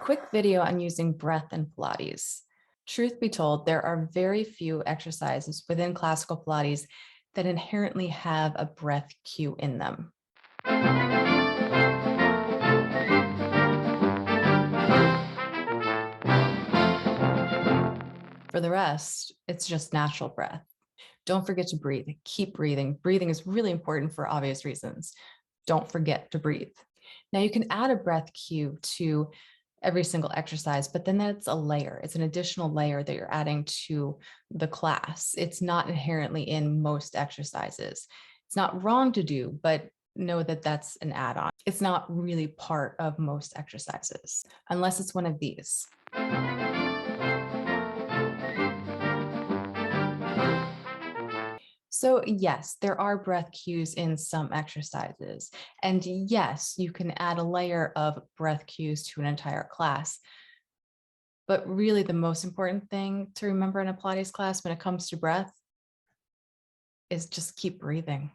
Quick video on using breath in Pilates. Truth be told, there are very few exercises within classical Pilates that inherently have a breath cue in them. For the rest, it's just natural breath. Don't forget to breathe. Keep breathing. Breathing is really important for obvious reasons. Don't forget to breathe. Now you can add a breath cue to every single exercise, but then that's a layer. It's an additional layer that you're adding to the class. It's not inherently in most exercises. It's not wrong to do, but know that that's an add-on. It's not really part of most exercises, unless it's one of these. So yes, there are breath cues in some exercises. And yes, you can add a layer of breath cues to an entire class. But really the most important thing to remember in a Pilates class when it comes to breath is just keep breathing.